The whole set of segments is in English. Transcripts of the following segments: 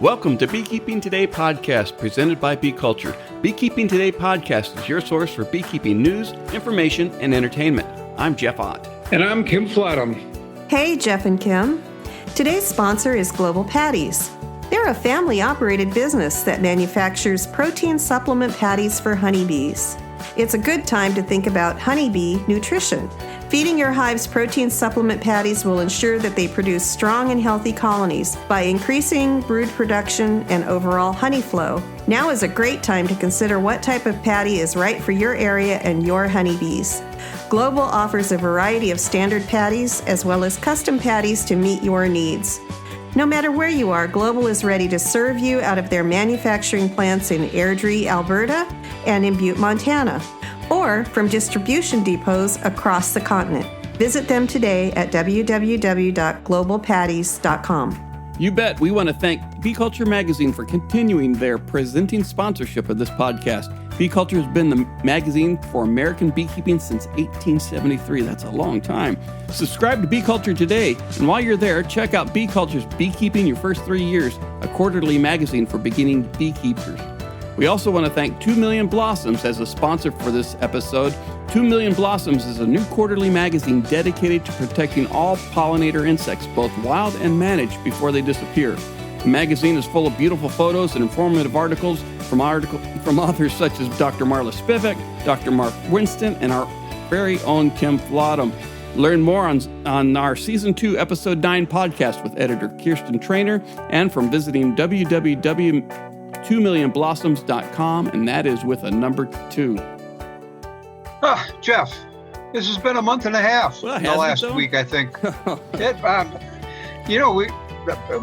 Welcome to Beekeeping Today podcast presented by Bee Culture. Beekeeping Today podcast is your source for beekeeping news, information, and entertainment. I'm Jeff Ott. And I'm Kim Flatham. Hey, Jeff and Kim. Today's sponsor is Global Patties. They're a family-operated business that manufactures protein supplement patties for honeybees. It's a good time to think about honeybee nutrition. Feeding your hives protein supplement patties will ensure that they produce strong and healthy colonies by increasing brood production and overall honey flow. Now is a great time to consider what type of patty is right for your area and your honeybees. Global offers a variety of standard patties as well as custom patties to meet your needs. No matter where you are, Global is ready to serve you out of their manufacturing plants in Airdrie, Alberta, and in Butte, Montana, or from distribution depots across the continent. Visit them today at www.globalpatties.com. You bet. We want to thank Bee Culture Magazine for continuing their presenting sponsorship of this podcast. Bee Culture has been the magazine for American beekeeping since 1873. That's a long time. Subscribe to Bee Culture today, and while you're there, check out Bee Culture's Beekeeping Your First 3 Years, a quarterly magazine for beginning beekeepers. We also want to thank 2 Million Blossoms as a sponsor for this episode. 2 Million Blossoms is a new quarterly magazine dedicated to protecting all pollinator insects, both wild and managed, before they disappear. The magazine is full of beautiful photos and informative articles from authors such as Dr. Marla Spivak, Dr. Mark Winston, and our very own Kim Flatham. Learn more on our Season 2, Episode 9 podcast with editor Kirsten Trainer and from visiting www.2millionblossoms.com, and that is with a number 2. Jeff, this has been a month and a half the last week, I think.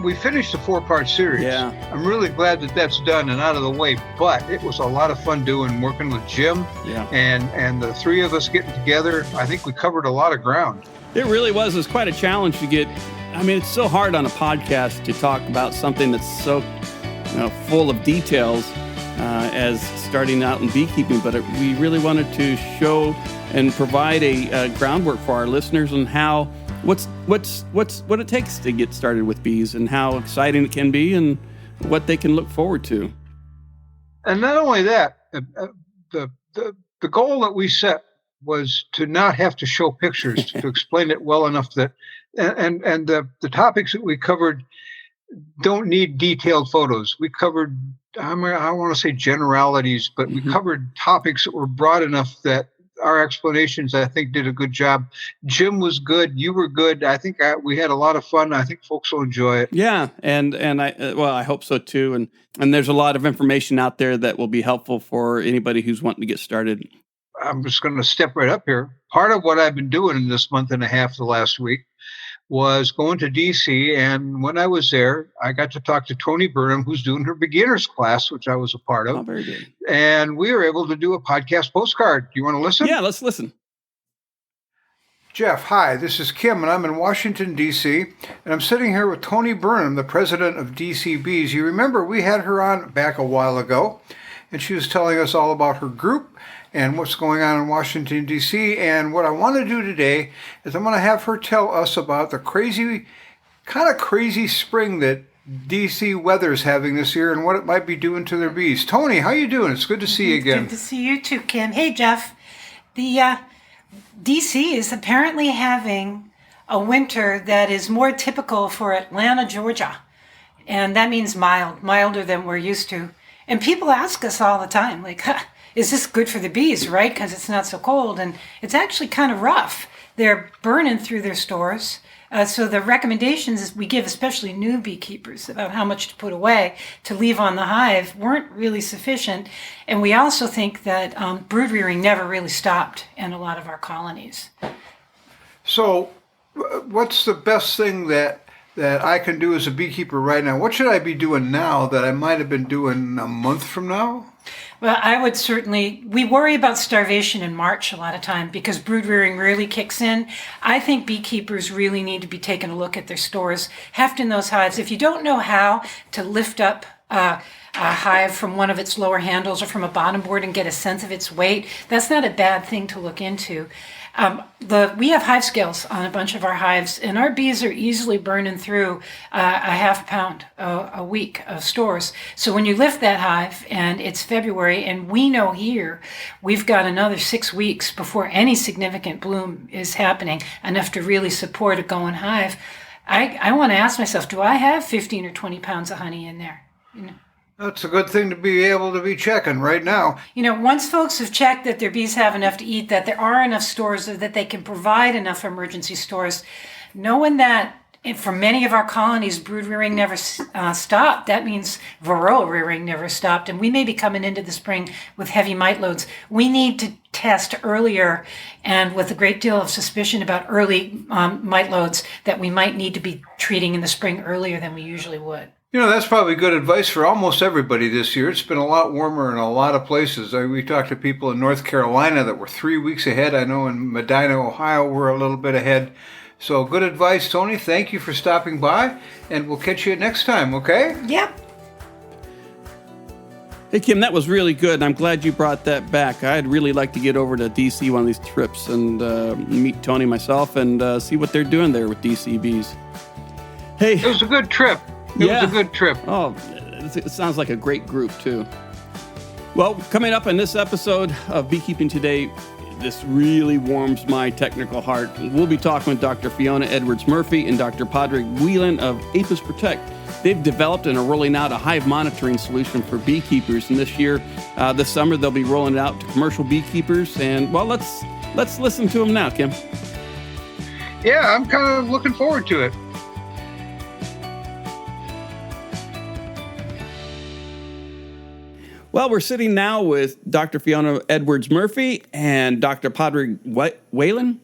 We finished the 4-part series. Yeah. I'm really glad that that's done and out of the way, but it was a lot of fun working with Jim and the three of us getting together. I think we covered a lot of ground. It really was. It was quite a challenge to get. I mean, it's so hard on a podcast to talk about something that's so full of details as starting out in beekeeping, but we really wanted to show and provide a groundwork for our listeners on how what it takes to get started with bees and how exciting it can be and what they can look forward to. And not only that, the goal that we set was to not have to show pictures to explain it well enough that and the topics that we covered don't need detailed photos. We covered, I want to say generalities, but we covered topics that were broad enough that our explanations, I think, did a good job. Jim was good. You were good. I think we had a lot of fun. I think folks will enjoy it. Yeah, and I hope so too. And there's a lot of information out there that will be helpful for anybody who's wanting to get started. I'm just going to step right up here. Part of what I've been doing in this month and a half, the last week, was going to D.C., and when I was there, I got to talk to Tony Burnham, who's doing her beginner's class, which I was a part of. Oh, very good. And we were able to do a podcast postcard. Do you want to listen? Yeah, let's listen. Jeff, hi, this is Kim, and I'm in Washington, D.C., and I'm sitting here with Tony Burnham, the president of D.C. Bees. You remember we had her on back a while ago, and she was telling us all about her group and what's going on in Washington, D.C. And what I want to do today is I'm going to have her tell us about the crazy spring that D.C. weather's having this year and what it might be doing to their bees. Tony, how you doing? It's good to see you again. Good to see you too, Kim. Hey, Jeff. The D.C. is apparently having a winter that is more typical for Atlanta, Georgia. And that means milder than we're used to. And people ask us all the time, like, is this good for the bees, right? Because it's not so cold. And it's actually kind of rough. They're burning through their stores. So the recommendations we give, especially new beekeepers, about how much to put away to leave on the hive weren't really sufficient. And we also think that brood rearing never really stopped in a lot of our colonies. So what's the best thing that I can do as a beekeeper right now? What should I be doing now that I might have been doing a month from now? Well, we worry about starvation in March a lot of time because brood rearing really kicks in. I think beekeepers really need to be taking a look at their stores, hefting those hives. If you don't know how to lift up a hive from one of its lower handles or from a bottom board and get a sense of its weight, that's not a bad thing to look into. We have hive scales on a bunch of our hives, and our bees are easily burning through a half pound a week of stores. So when you lift that hive, and it's February, and we know here we've got another 6 weeks before any significant bloom is happening, enough to really support a going hive, I want to ask myself, do I have 15 or 20 pounds of honey in there? That's a good thing to be able to be checking right now. Once folks have checked that their bees have enough to eat, that there are enough stores, or that they can provide enough emergency stores, knowing that for many of our colonies, brood rearing never stopped. That means varroa rearing never stopped. And we may be coming into the spring with heavy mite loads. We need to test earlier, and with a great deal of suspicion about early mite loads that we might need to be treating in the spring earlier than we usually would. That's probably good advice for almost everybody this year. It's been a lot warmer in a lot of places. We talked to people in North Carolina that were 3 weeks ahead. I know in Medina, Ohio, we're a little bit ahead. So good advice, Tony. Thank you for stopping by, and we'll catch you next time, okay? Yep. Hey, Kim, that was really good, and I'm glad you brought that back. I'd really like to get over to D.C. one of these trips and meet Tony myself and see what they're doing there with D.C. bees. Hey, It was a good trip. It was a good trip. Oh, it sounds like a great group, too. Well, coming up in this episode of Beekeeping Today, this really warms my technical heart. We'll be talking with Dr. Fiona Edwards-Murphy and Dr. Padraig Whelan of ApisProtect. They've developed and are rolling out a hive monitoring solution for beekeepers. And this summer, they'll be rolling it out to commercial beekeepers. And, well, let's listen to them now, Kim. Yeah, I'm kind of looking forward to it. Well, we're sitting now with Dr. Fiona Edwards-Murphy and Dr. Padraig Whelan.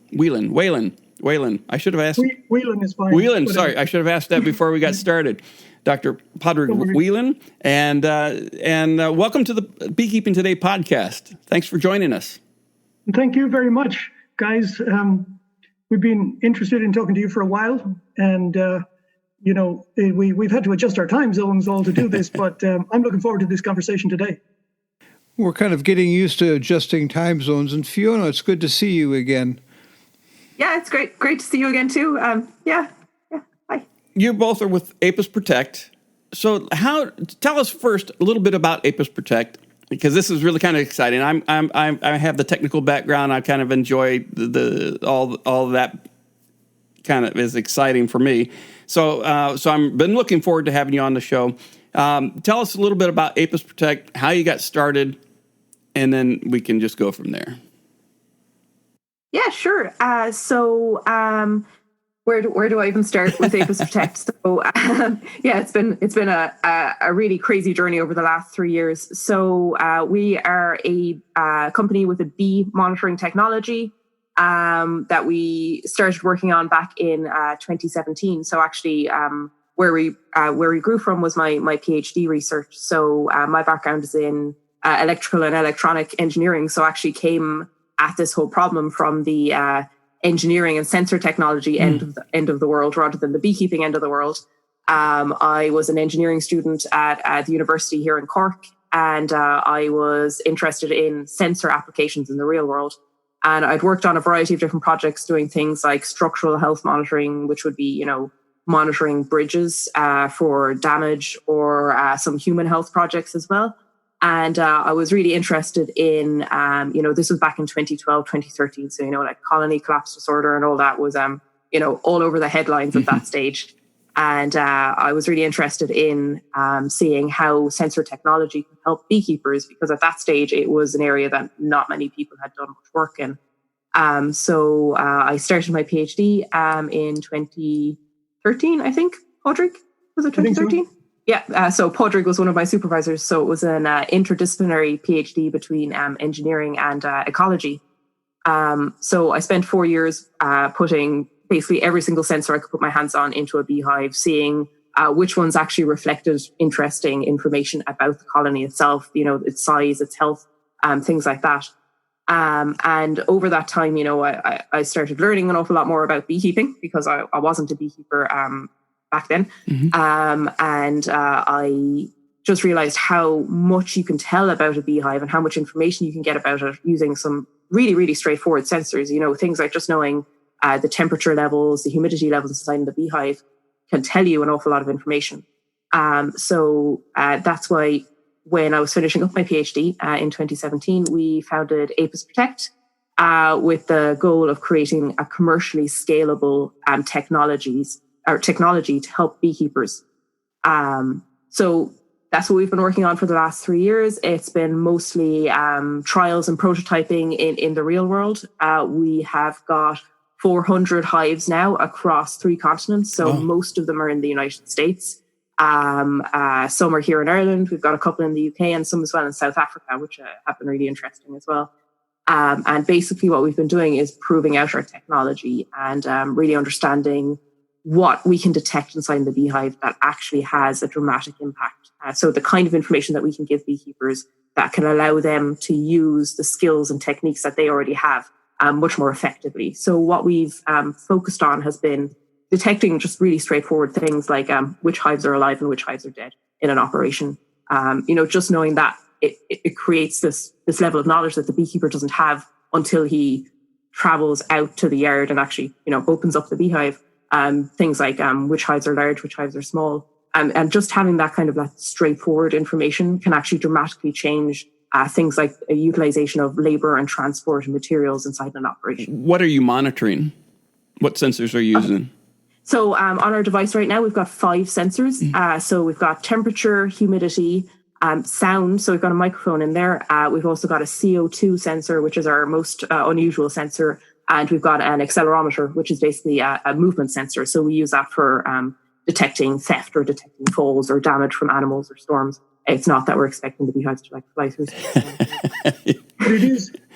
I should have asked. Whelan is fine. Whelan, sorry. I should have asked that before we got started. Dr. Padraig Whelan, and welcome to the Beekeeping Today podcast. Thanks for joining us. Thank you very much, guys. We've been interested in talking to you for a while, and we've had to adjust our time zones all to do this, but I'm looking forward to this conversation today. We're kind of getting used to adjusting time zones. And Fiona, it's good to see you again. Yeah, it's great to see you again, too. Hi. You both are with ApisProtect. So tell us first a little bit about ApisProtect, because this is really kind of exciting. I have the technical background. I kind of enjoy all that kind of is exciting for me. So I've been looking forward to having you on the show. Tell us a little bit about ApisProtect, how you got started, and then we can just go from there. Yeah, sure. Where do I even start with ApisProtect? It's been a really crazy journey over the last 3 years. So we are a company with a bee monitoring technology that we started working on back in 2017. So actually, where we grew from was my PhD research. So my background is in electrical and electronic engineering. So I actually came at this whole problem from the engineering and sensor technology end of the world rather than the beekeeping end of the world. I was an engineering student at the university here in Cork, and I was interested in sensor applications in the real world. And I'd worked on a variety of different projects doing things like structural health monitoring, which would be, monitoring bridges for damage, or some human health projects as well. And I was really interested in, this was back in 2012, 2013. So, like colony collapse disorder and all that was, all over the headlines at that stage. And I was really interested in seeing how sensor technology could help beekeepers, because at that stage, it was an area that not many people had done much work in. So I started my PhD in 2013, I think. Padraig, was it 2013? Yeah, so Padraig was one of my supervisors. So it was an interdisciplinary PhD between engineering and ecology. So I spent 4 years putting basically every single sensor I could put my hands on into a beehive, seeing which ones actually reflected interesting information about the colony itself, its size, its health, things like that. And over that time, I started learning an awful lot more about beekeeping, because I wasn't a beekeeper back then. And I just realized how much you can tell about a beehive and how much information you can get about it using some really, really straightforward sensors. Things like just knowing the temperature levels, the humidity levels inside the beehive can tell you an awful lot of information. So that's why when I was finishing up my PhD in 2017, we founded ApisProtect with the goal of creating a commercially scalable technology to help beekeepers. So that's what we've been working on for the last 3 years. It's been mostly trials and prototyping in the real world. We have got 400 hives now across 3 continents. So most of them are in the United States. Some are here in Ireland. We've got a couple in the UK and some as well in South Africa, which have been really interesting as well. And basically what we've been doing is proving out our technology and really understanding what we can detect inside the beehive that actually has a dramatic impact. So the kind of information that we can give beekeepers that can allow them to use the skills and techniques that they already have much more effectively. So what we've focused on has been detecting just really straightforward things like which hives are alive and which hives are dead in an operation. Just knowing that it creates this level of knowledge that the beekeeper doesn't have until he travels out to the yard and actually, opens up the beehive. Things like which hives are large, which hives are small. And just having that kind of that straightforward information can actually dramatically change things like a utilization of labor and transport and materials inside an operation. What are you monitoring? What sensors are you using? So on our device right now, we've got 5 sensors. So we've got temperature, humidity, sound. So we've got a microphone in there. We've also got a CO2 sensor, which is our most unusual sensor. And we've got an accelerometer, which is basically a movement sensor. So we use that for detecting theft or detecting falls or damage from animals or storms. It's not that we're expecting the beehives to fly through.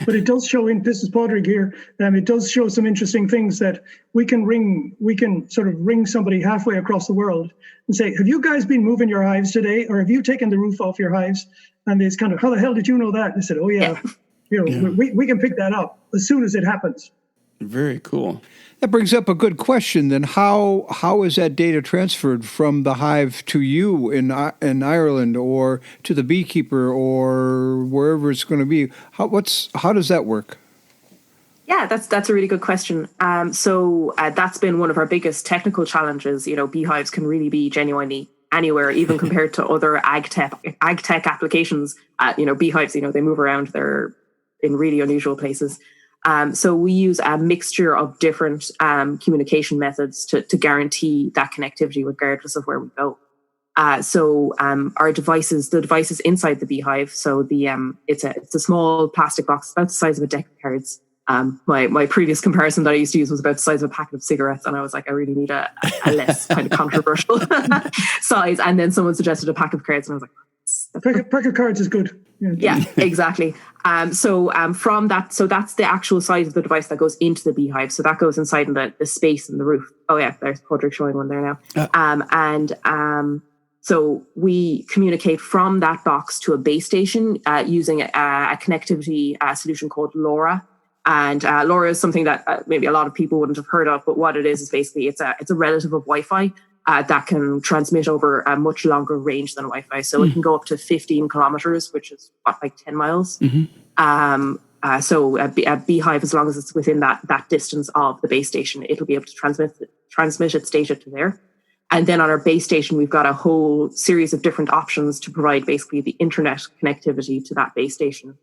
But it does show, this is Padraig here, it does show some interesting things that we can sort of ring somebody halfway across the world and say, have you guys been moving your hives today? Or have you taken the roof off your hives? And it's kind of, how the hell did you know that? And they said, oh yeah. We can pick that up as soon as it happens. Very cool. That brings up a good question. Then how is that data transferred from the hive to you in Ireland or to the beekeeper or wherever it's going to be? How does that work? Yeah, that's a really good question. So that's been one of our biggest technical challenges. Beehives can really be genuinely anywhere, even compared to other ag tech applications. Beehives, they move around. They're in really unusual places. So we use a mixture of different communication methods to guarantee that connectivity regardless of where we go. So our devices, the devices inside the beehive, so it's a small plastic box about the size of a deck of cards. My previous comparison that I used to use was about the size of a packet of cigarettes, and I was like, I really need a less kind of controversial size. And then someone suggested a pack of cards, and I was like, pack of cards is good. Yeah, exactly. From that, so that's the actual size of the device that goes into the beehive. So that goes inside in the space in the roof. Oh yeah, there's Padraig showing one there now. So we communicate from that box to a base station using a connectivity solution called LoRa. And LoRa is something that maybe a lot of people wouldn't have heard of, but what it is basically it's a relative of Wi-Fi. That can transmit over a much longer range than Wi-Fi. So it can go up to 15 kilometers, which is like 10 miles. Mm-hmm. So a beehive, as long as it's within that distance of the base station, it'll be able to transmit its data to there. And then on our base station, we've got a whole series of different options to provide basically the internet connectivity to that base station.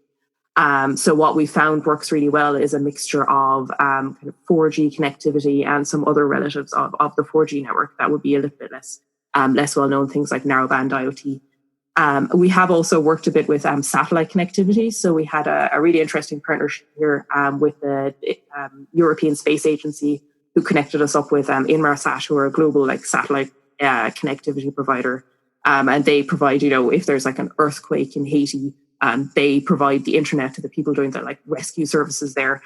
So what we found works really well is a mixture of kind of 4G connectivity and some other relatives of the 4G network that would be a little bit less well known, things like narrowband IoT. We have also worked a bit with satellite connectivity. So we had a really interesting partnership here with the European Space Agency, who connected us up with Inmarsat, who are a global satellite connectivity provider. And they provide, if there's an earthquake in Haiti, they provide the internet to the people doing the rescue services there.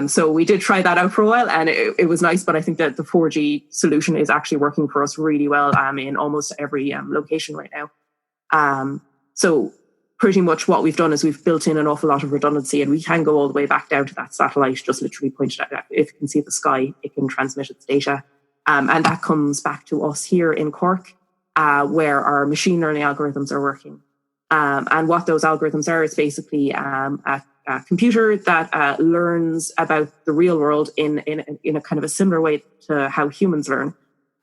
So we did try that out for a while, and it was nice. But I think that the 4G solution is actually working for us really well in almost every location right now. So pretty much what we've done is we've built in an awful lot of redundancy, and we can go all the way back down to that satellite, just literally pointed at. If it can see the sky, it can transmit its data, and that comes back to us here in Cork, where our machine learning algorithms are working. And what those algorithms are is basically a computer that learns about the real world in a kind of a similar way to how humans learn.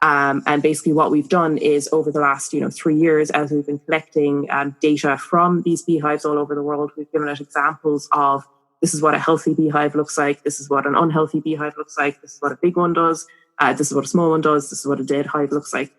And basically what we've done is over the last 3 years, as we've been collecting data from these beehives all over the world, we've given out examples of this is what a healthy beehive looks like, this is what an unhealthy beehive looks like, this is what a big one does, this is what a small one does, this is what a dead hive looks like.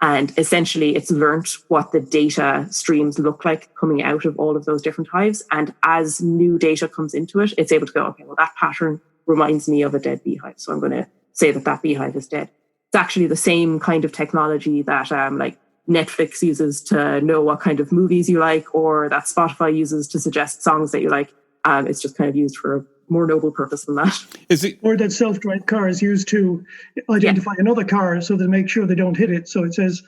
And essentially it's learnt what the data streams look like coming out of all of those different hives. And as new data comes into it, it's able to go, okay, well, that pattern reminds me of a dead beehive, so I'm going to say that beehive is dead. It's actually the same kind of technology that like Netflix uses to know what kind of movies you like, or that Spotify uses to suggest songs that you like. It's just kind of used for a more noble purpose than that. Is it? Or that self-driving car is used to identify another car so they make sure they don't hit it. So it says,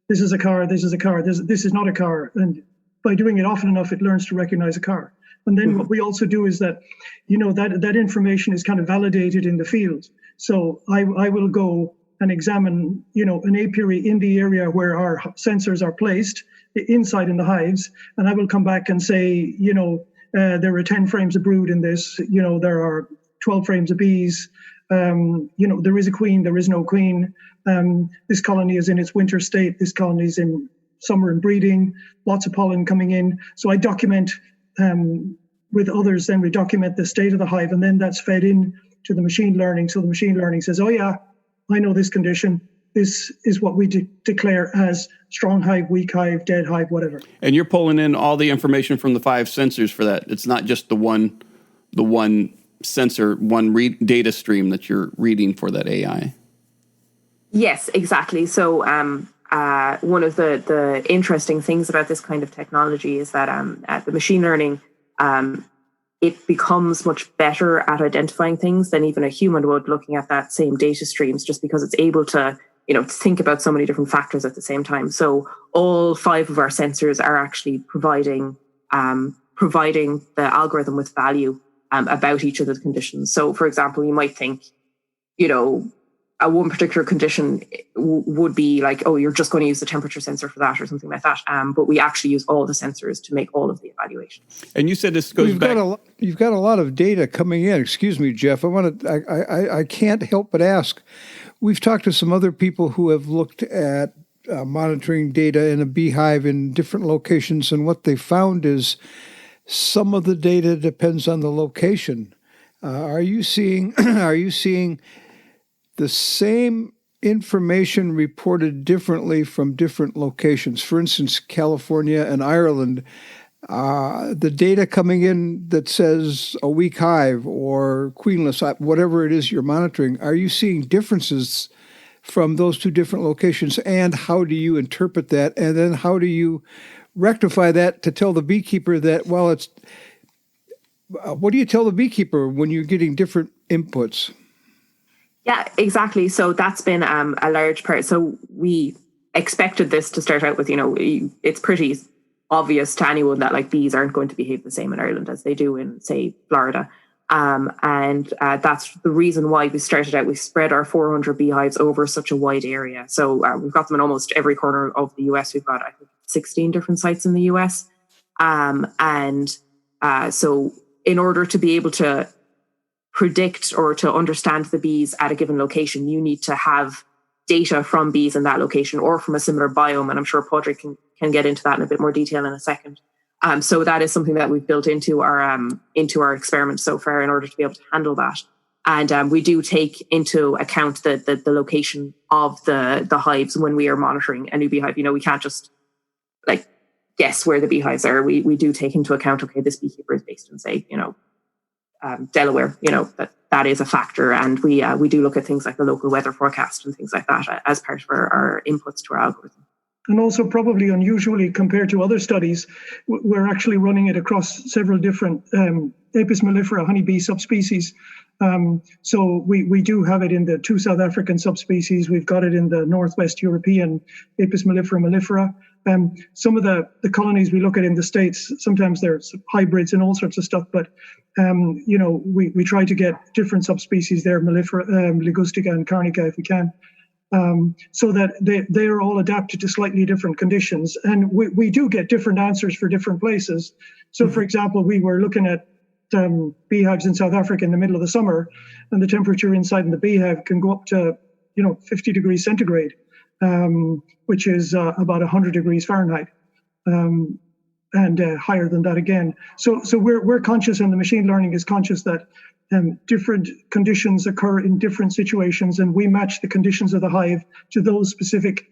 this is a car, this is a car, this is not a car. And by doing it often enough, it learns to recognize a car. And then what we also do is that, that information is kind of validated in the field. So I will go and examine, an apiary in the area where our sensors are placed inside in the hives. And I will come back and say, there are 10 frames of brood in this, there are 12 frames of bees, there is a queen, there is no queen. This colony is in its winter state. This colony is in summer and breeding, lots of pollen coming in. So I document with others, then we document the state of the hive, and then that's fed in to the machine learning. So the machine learning says, oh yeah, I know this condition. This is what we declare as strong hive, weak hive, dead hive, whatever. And you're pulling in all the information from the 5 sensors for that. It's not just the one sensor, one data stream that you're reading for that AI. Yes, exactly. So one of the interesting things about this kind of technology is that the machine learning, it becomes much better at identifying things than even a human would looking at that same data streams, just because it's able to think about so many different factors at the same time. So all 5 of our sensors are actually providing the algorithm with value about each of the conditions. So, for example, you might think, one particular condition would be like, oh, you're just going to use the temperature sensor for that or something like that. But we actually use all the sensors to make all of the evaluations. And you said this goes back. You've got a lot of data coming in. Excuse me, Jeff. I can't help but ask. We've talked to some other people who have looked at monitoring data in a beehive in different locations, and what they found is some of the data depends on the location. Are you seeing the same information reported differently from different locations? For instance, California and Ireland, the data coming in that says a weak hive or queenless, whatever it is you're monitoring, are you seeing differences from those 2 different locations? And how do you interpret that? And then how do you rectify that to tell the beekeeper that, well, what do you tell the beekeeper when you're getting different inputs? Yeah, exactly. So that's been a large part. So we expected this to start out with, it's pretty obvious to anyone that like bees aren't going to behave the same in Ireland as they do in, say, Florida. And that's the reason why we started out. We spread our 400 beehives over such a wide area. So we've got them in almost every corner of the US. We've got, I think, 16 different sites in the US. So in order to be able to predict or to understand the bees at a given location, you need to have data from bees in that location or from a similar biome. And I'm sure Padraig can get into that in a bit more detail in a second. So that is something that we've built into our experiment so far in order to be able to handle that. And we do take into account the location of the hives when we are monitoring a new beehive. We can't just like guess where the beehives are. We do take into account, okay, this beekeeper is based in, say, Delaware, that is a factor. And we do look at things like the local weather forecast and things like that as part of our inputs to our algorithm. And also probably unusually compared to other studies, we're actually running it across several different Apis mellifera honeybee subspecies. So we do have it in the 2 South African subspecies. We've got it in the Northwest European Apis mellifera. Some of the colonies we look at in the States, sometimes there's hybrids and all sorts of stuff, but we try to get different subspecies there, mellifera, ligustica and carnica if we can. So that they are all adapted to slightly different conditions. And we do get different answers for different places. So, for example, we were looking at beehives in South Africa in the middle of the summer, and the temperature inside in the beehive can go up to 50 degrees centigrade, which is about 100 degrees Fahrenheit, and higher than that again. So we're conscious, and the machine learning is conscious that different conditions occur in different situations, and we match the conditions of the hive to those specific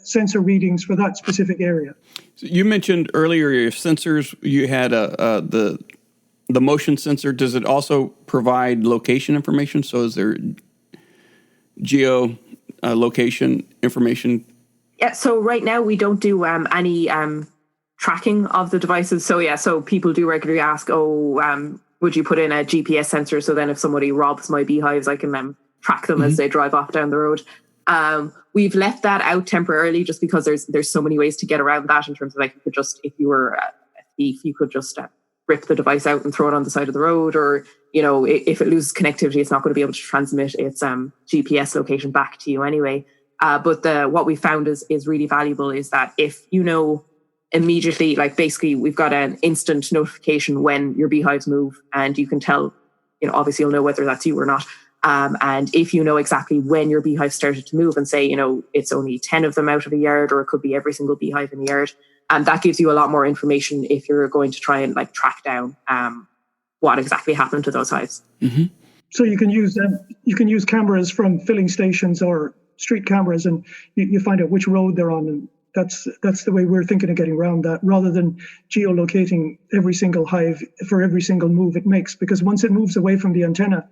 sensor readings for that specific area. So you mentioned earlier your sensors. You had the motion sensor. Does it also provide location information? So is there geo location information? Yeah. So right now we don't do any tracking of the devices. So people do regularly ask, would you put in a GPS sensor so then if somebody robs my beehives, I can track them as they drive off down the road. We've left that out temporarily just because there's so many ways to get around that in terms of like, if you were a thief, you could just rip the device out and throw it on the side of the road, or, if it loses connectivity, it's not going to be able to transmit its GPS location back to you anyway. But what we found is really valuable is that if immediately, like basically we've got an instant notification when your beehives move, and you can tell, obviously you'll know whether that's you or not. And if you know exactly when your beehive started to move and say, it's only 10 of them out of a yard, or it could be every single beehive in the yard, and that gives you a lot more information if you're going to try and track down what exactly happened to those hives. Mm-hmm. So you can use cameras from filling stations or street cameras, and you find out which road they're on, and that's the way we're thinking of getting around that, rather than geolocating every single hive for every single move it makes, because once it moves away from the antenna,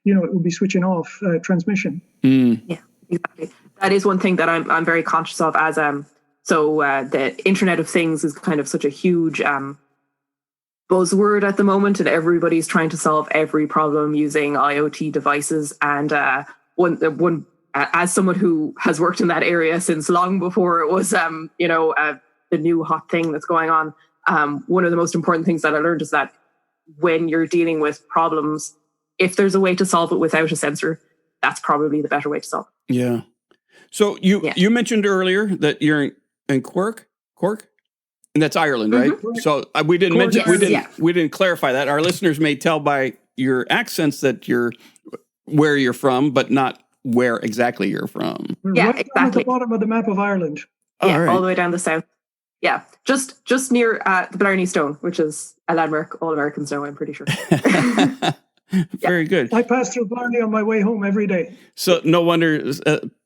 it will be switching off transmission. Yeah, exactly. That is one thing that I'm very conscious of as the Internet of Things is kind of such a huge buzzword at the moment, and everybody's trying to solve every problem using IoT devices. And one as someone who has worked in that area since long before it was the new hot thing that's going on, one of the most important things that I learned is that when you're dealing with problems, if there's a way to solve it without a sensor, that's probably the better way to solve it. Yeah. So you mentioned earlier that you're in Cork, and that's Ireland, right? Mm-hmm. So we didn't Cork, mention, we didn't clarify that. Our listeners may tell by your accents that you're where you're from, but not where exactly you're from. Yeah, right exactly. down at the bottom of the map of Ireland. All the way down the south. Yeah, just near the Blarney Stone, which is a landmark all Americans know, I'm pretty sure. Very good. I pass through Blarney on my way home every day. So no wonder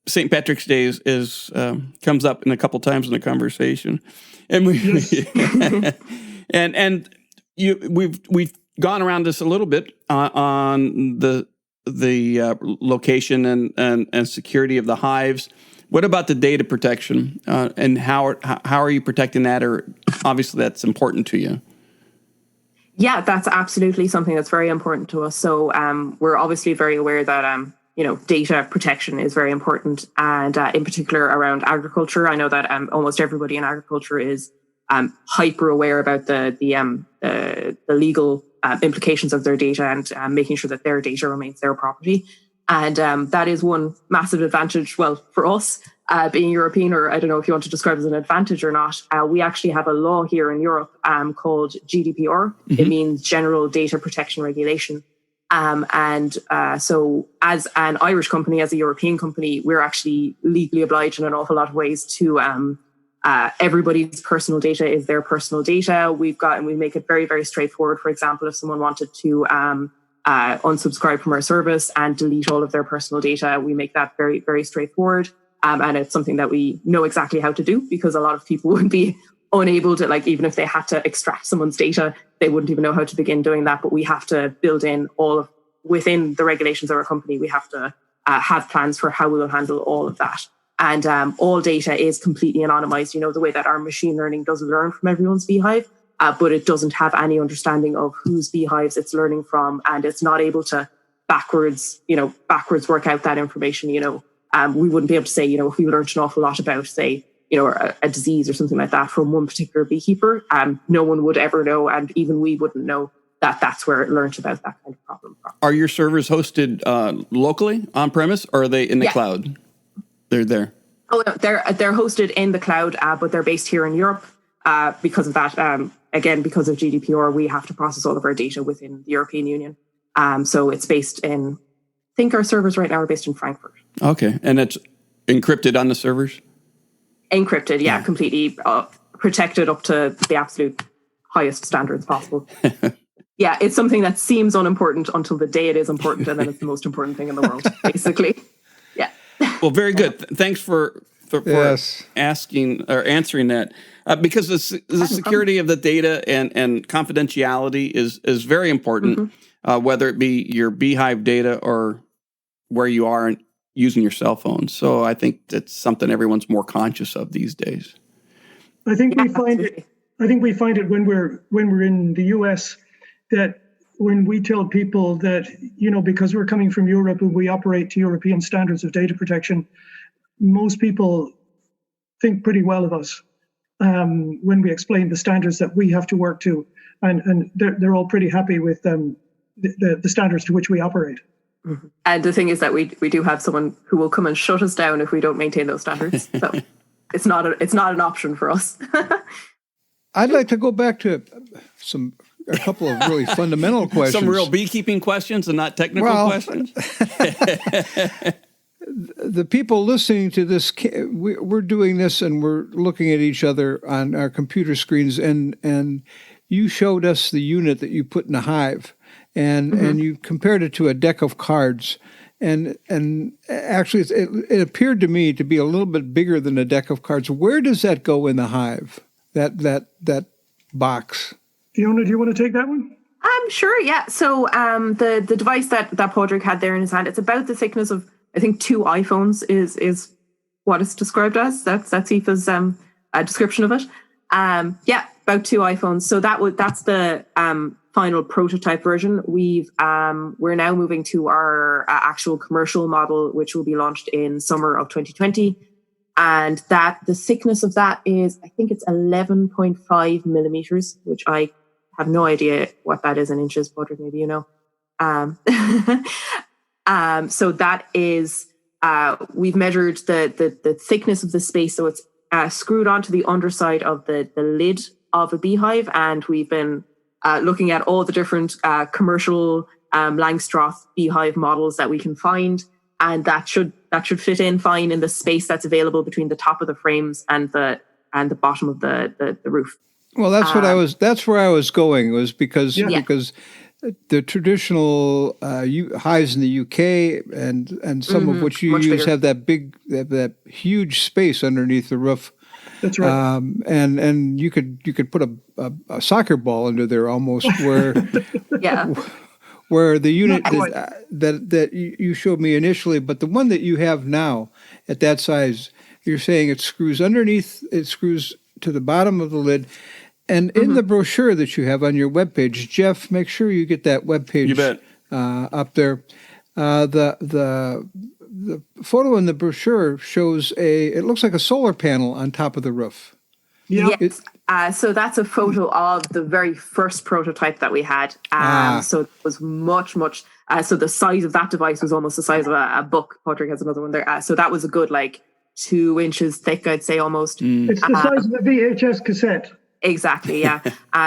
St. Patrick's Day is comes up in a couple times in the conversation, and we've gone around this a little bit on the location and security of the hives. What about the data protection and how are you protecting that? Or obviously that's important to you. Yeah, that's absolutely something that's very important to us. So we're obviously very aware that data protection is very important, and in particular around agriculture. I know that almost everybody in agriculture is hyper aware about the legal implications of their data and making sure that their data remains their property. And that is one massive advantage, well, for us being European, or I don't know if you want to describe it as an advantage or not. We actually have a law here in Europe called GDPR. Mm-hmm. It means General Data Protection Regulation. So as an Irish company, as a European company, we're actually legally obliged in an awful lot of ways to everybody's personal data is their personal data. And we make it very, very straightforward. For example, if someone wanted to unsubscribe from our service and delete all of their personal data, we make that very, very straightforward. And it's something that we know exactly how to do, because a lot of people would be unable to, even if they had to extract someone's data, they wouldn't even know how to begin doing that. But we have to build in within the regulations of our company, we have to have plans for how we will handle all of that. And all data is completely anonymized, the way that our machine learning does learn from everyone's beehive, but it doesn't have any understanding of whose beehives it's learning from, and it's not able to backwards work out that information. We wouldn't be able to say, if we learned an awful lot about, say, a disease or something like that from one particular beekeeper, no one would ever know, and even we wouldn't know that that's where it learned about that kind of problem. Are your servers hosted locally, on premise, or are they in the cloud? They're there. Oh, they're hosted in the cloud, but they're based here in Europe because of that. again, because of GDPR, we have to process all of our data within the European Union. So it's based in, I think our servers right now are based in Frankfurt. Okay. And it's encrypted on the servers? Encrypted, yeah. Completely protected up to the absolute highest standards possible. Yeah, it's something that seems unimportant until the day it is important, and then it's the most important thing in the world, basically. Yeah. Well, very good. Thanks for asking or answering that, because the security of the data and confidentiality is very important, whether it be your beehive data or where you are and using your cell phone. So I think that's something everyone's more conscious of these days. I think we find it. I think we find it when we're in the US, that when we tell people that, because we're coming from Europe and we operate to European standards of data protection, most people think pretty well of us when we explain the standards that we have to work to, and they're all pretty happy with the standards to which we operate. Mm-hmm. And the thing is that we do have someone who will come and shut us down if we don't maintain those standards. So it's not an option for us. I'd like to go back to a couple of really fundamental questions. Some real beekeeping questions and not technical questions. The people listening to this, we're doing this and we're looking at each other on our computer screens, and you showed us the unit that you put in a hive, and you compared it to a deck of cards. And actually, it appeared to me to be a little bit bigger than a deck of cards. Where does that go in the hive? That box. Fiona, do you want to take that one? Sure, yeah. So the device that Padraig had there in his hand, it's about the thickness of, I think, 2 iPhones is what it's described as. That's Aoife's description of it. About 2 iPhones. So that's the final prototype version. We're now moving to our actual commercial model, which will be launched in summer of 2020. And the thickness of that is, I think it's 11.5 millimeters, which I have no idea what that is in inches. Padraig, maybe you know. So that is, we've measured the thickness of the space. So it's screwed onto the underside of the lid of a beehive. And we've been looking at all the different commercial Langstroth beehive models that we can find. And that should fit in fine in the space that's available between the top of the frames and the bottom of the roof. Well, that's where I was going, was because the traditional hives in the UK and some of which you use have that huge space underneath the roof. That's right. And you could put a soccer ball under there almost, where where the unit that you showed me initially, but the one that you have now at that size, you're saying it screws underneath, it screws to the bottom of the lid. And in the brochure that you have on your webpage, Jeff, make sure you get that webpage up there. The photo in the brochure shows it looks like a solar panel on top of the roof. Yeah. Yes. So that's a photo of the very first prototype that we had. So it was much, so the size of that device was almost the size of a book. Padraig has another one there. So that was a good 2 inches thick, I'd say almost. It's the size of a VHS cassette. Exactly, yeah.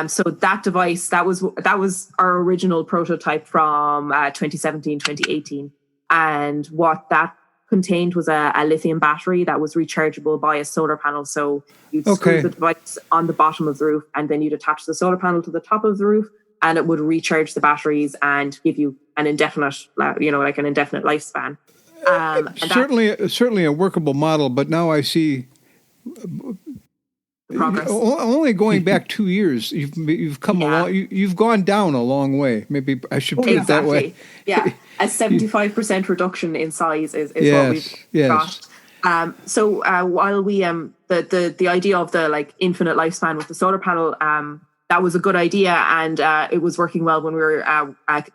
So that device, that was our original prototype from 2017, 2018. And what that contained was a lithium battery that was rechargeable by a solar panel. So you'd screw the device on the bottom of the roof, and then you'd attach the solar panel to the top of the roof, and it would recharge the batteries and give you an indefinite, an indefinite lifespan. Certainly a workable model, but now I see progress. Only going back 2 years, you've come along. You've gone down a long way. Maybe I should put it that way. Yeah, a 75% reduction in size is what we've got. So while we the idea of the infinite lifespan with the solar panel, that was a good idea, and it was working well when we were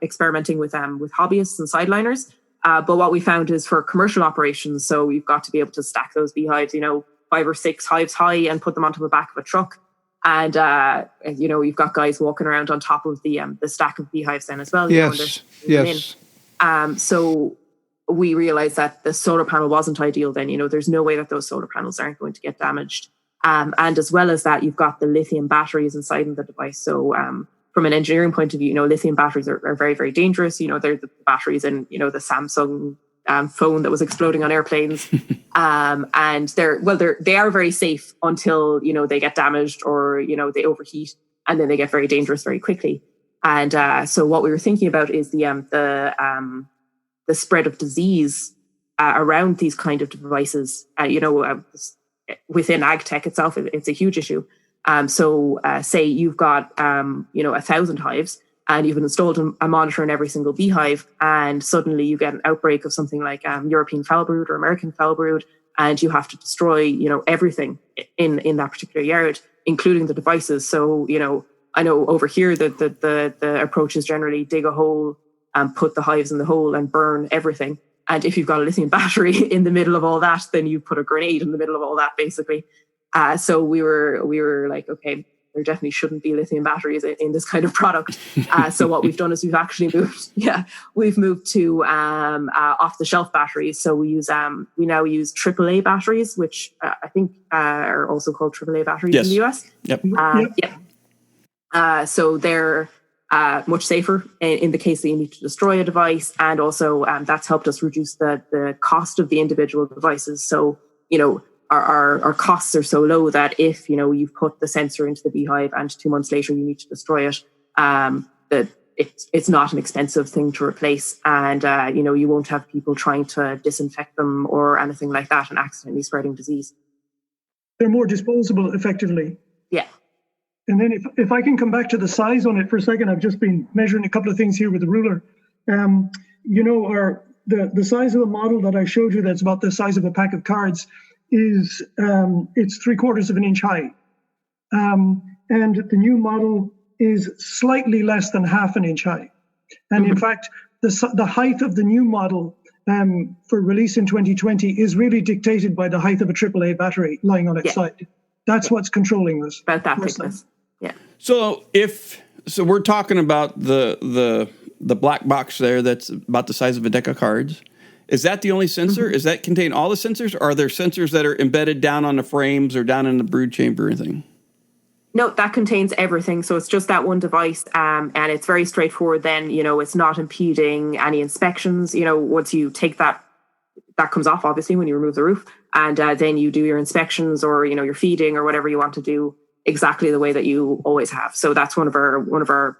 experimenting with hobbyists and sideliners. But what we found is for commercial operations, so we've got to be able to stack those beehives, 5 or 6 hives high and put them onto the back of a truck. And, you've got guys walking around on top of the stack of beehives then as well. Yes. So we realized that the solar panel wasn't ideal then. There's no way that those solar panels aren't going to get damaged. And as well as that, you've got the lithium batteries inside in the device. So from an engineering point of view, lithium batteries are very, very dangerous. They're the batteries in, the Samsung phone that was exploding on airplanes. And they are very safe until, they get damaged or, they overheat, and then they get very dangerous very quickly. And so what we were thinking about is the spread of disease around these kind of devices. Within ag tech itself, it's a huge issue. So say you've got 1,000 hives, and you've installed a monitor in every single beehive, and suddenly you get an outbreak of something like European foul brood or American foul brood, and you have to destroy everything in that particular yard, including the devices. So I know over here the approach is generally dig a hole and put the hives in the hole and burn everything. And if you've got a lithium battery in the middle of all that, then you put a grenade in the middle of all that, basically. So we were like, okay, there definitely shouldn't be lithium batteries in this kind of product. So what we've done is we've actually moved to off-the-shelf batteries. So we now use AAA batteries, which I think are also called AAA batteries in the US. Yep. So they're much safer in the case that you need to destroy a device, and also that's helped us reduce the cost of the individual devices. So our costs are so low that if you've put the sensor into the beehive and 2 months later you need to destroy it, that it's not an expensive thing to replace, and you won't have people trying to disinfect them or anything like that and accidentally spreading disease. They're more disposable, effectively. Yeah. And then if I can come back to the size on it for a second, I've just been measuring a couple of things here with the ruler. The size of the model that I showed you, that's about the size of a pack of cards, is it's 3/4 of an inch high. And the new model is slightly less than half an inch high. And in fact, the height of the new model for release in 2020 is really dictated by the height of a AAA battery lying on its side. That's what's controlling this. About that thickness. Yeah. So we're talking about the black box there that's about the size of a deck of cards. Is that the only sensor? Mm-hmm. Does that contain all the sensors? Or are there sensors that are embedded down on the frames or down in the brood chamber or anything? No, that contains everything. So it's just that one device, and it's very straightforward. Then it's not impeding any inspections. Once you take that comes off obviously when you remove the roof, and then you do your inspections or your feeding or whatever you want to do exactly the way that you always have. So that's one of our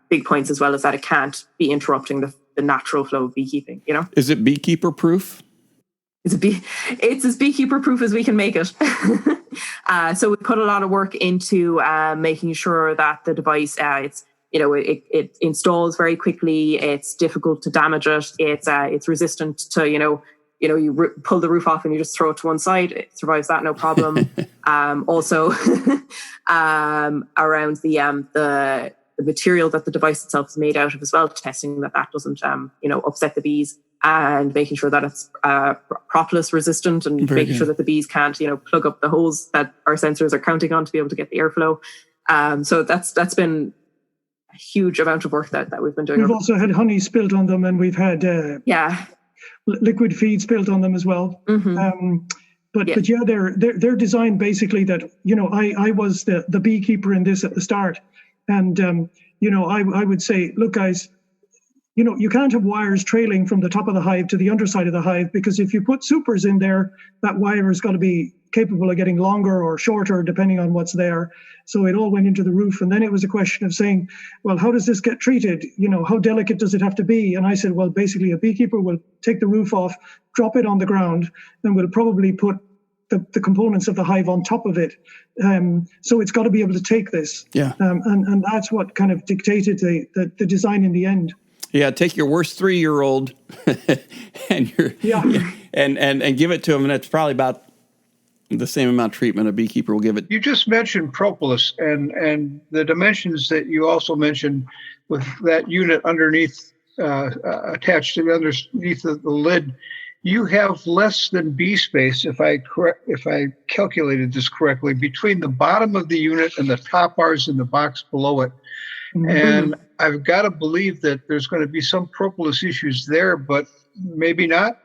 big points, as well as that it can't be interrupting the natural flow of beekeeping. Is it beekeeper proof? It's as beekeeper proof as we can make it. So we put a lot of work into making sure that the device it installs very quickly. It's difficult to damage it. It's resistant to you pull the roof off and you just throw it to one side. It survives that, no problem. Also, around the material that the device itself is made out of as well, testing that doesn't upset the bees, and making sure that it's propolis resistant, and making sure that the bees can't plug up the holes that our sensors are counting on to be able to get the airflow. So that's been a huge amount of work that we've been doing. We've also had honey spilled on them, and we've had liquid feed spilled on them as well. Mm-hmm. But they're designed basically that I was the beekeeper in this at the start, and I would say, look guys, you can't have wires trailing from the top of the hive to the underside of the hive, because if you put supers in there, that wire has got to be capable of getting longer or shorter depending on what's there. So it all went into the roof, and then it was a question of saying, well, how does this get treated? How delicate does it have to be? And I said, well, basically a beekeeper will take the roof off, drop it on the ground, and will probably put the components of the hive on top of it. So it's got to be able to take this. Yeah. And that's what kind of dictated the design in the end. Yeah, take your worst 3-year-old and and give it to them, and it's probably about the same amount of treatment a beekeeper will give it. You just mentioned propolis and the dimensions that you also mentioned with that unit underneath, attached to underneath the lid. You have less than bee space, if I calculated this correctly, between the bottom of the unit and the top bars in the box below it. Mm-hmm. And I've got to believe that there's going to be some propolis issues there, but maybe not.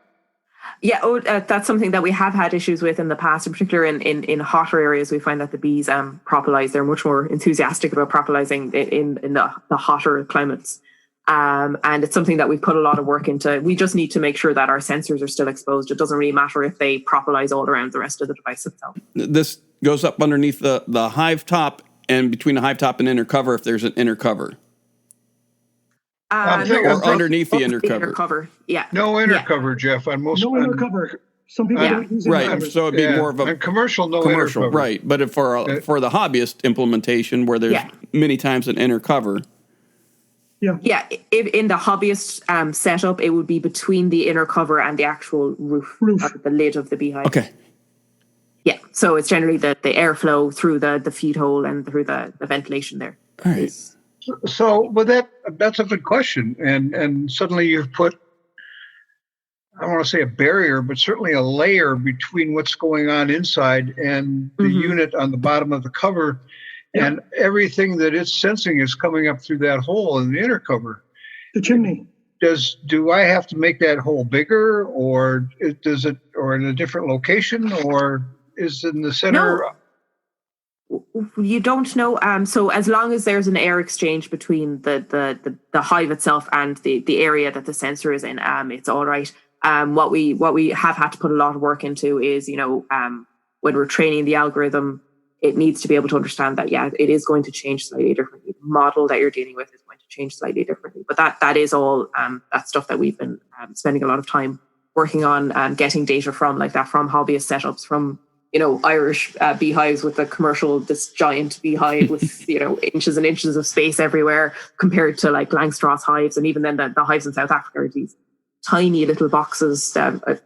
Yeah, that's something that we have had issues with in the past, in particular in hotter areas. We find that the bees propolize. They're much more enthusiastic about propolizing in the hotter climates. And it's something that we've put a lot of work into. We just need to make sure that our sensors are still exposed. It doesn't really matter if they propolize all around the rest of the device itself. This goes up underneath the hive top and between the hive top and inner cover if there's an inner cover. Or underneath the inner cover. Yeah. No inner cover, Jeff. On most. No inner cover. Some people don't use inner covers. So it'd be more of a commercial, no commercial, inner cover. right? But for the hobbyist implementation, where there's many times an inner cover. Yeah. In the hobbyist setup, it would be between the inner cover and the actual roof. Of the lid of the beehive. Okay. Yeah. So it's generally the airflow through the feed hole and through the ventilation there. All right. So, with that's a good question, and suddenly you've put, I don't want to say a barrier, but certainly a layer between what's going on inside and the unit on the bottom of the cover, and everything that it's sensing is coming up through that hole in the inner cover. The chimney. Do I have to make that hole bigger, or or in a different location, or is it in the center? No. You don't know. So as long as there's an air exchange between the hive itself and the area that the sensor is in, it's all right. What we have had to put a lot of work into is, when we're training the algorithm, it needs to be able to understand that, it is going to change slightly differently. The model that you're dealing with is going to change slightly differently. But that is all that stuff that we've been spending a lot of time working on, getting data from hobbyist setups, from Irish beehives with this giant beehive with, inches and inches of space everywhere, compared to like Langstroth hives. And even then the hives in South Africa are these tiny little boxes. I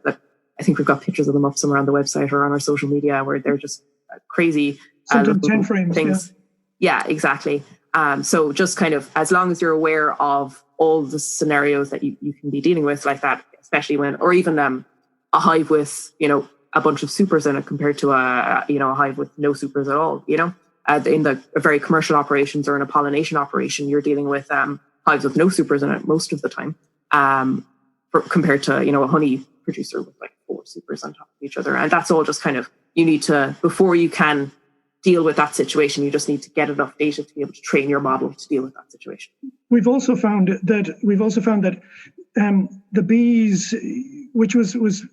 think we've got pictures of them up somewhere on the website or on our social media, where they're just crazy. Sometimes 10 frames. Things. Yeah, exactly. So just kind of, as long as you're aware of all the scenarios that you can be dealing with like that, especially or even a hive with, a bunch of supers in it compared to a hive with no supers at all. In the very commercial operations or in a pollination operation, you're dealing with hives with no supers in it most of the time, compared to a honey producer with like 4 supers on top of each other. And that's all just kind of, you need to, before you can deal with that situation, you just need to get enough data to be able to train your model to deal with that situation. We've also found that the bees, which was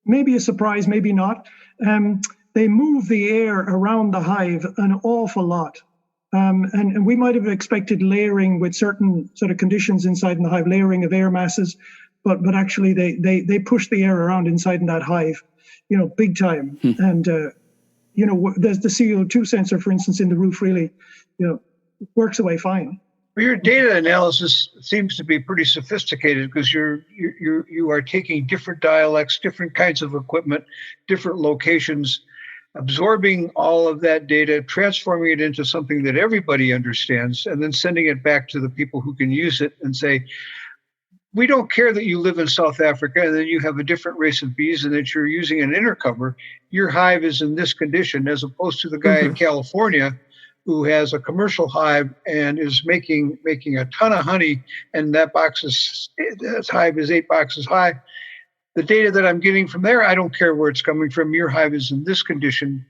maybe a surprise, maybe not, they move the air around the hive an awful lot. And we might have expected layering with certain sort of conditions inside in the hive, layering of air masses, but actually they push the air around inside in that hive, big time. And, there's the CO2 sensor, for instance, in the roof really, works away fine. Well, your data analysis seems to be pretty sophisticated, because you are taking different dialects, different kinds of equipment, different locations, absorbing all of that data, transforming it into something that everybody understands, and then sending it back to the people who can use it and say, we don't care that you live in South Africa and then you have a different race of bees and that you're using an inner cover. Your hive is in this condition, as opposed to the guy in California who has a commercial hive and is making a ton of honey, and that hive is 8 boxes high. The data that I'm getting from there, I don't care where it's coming from. Your hive is in this condition.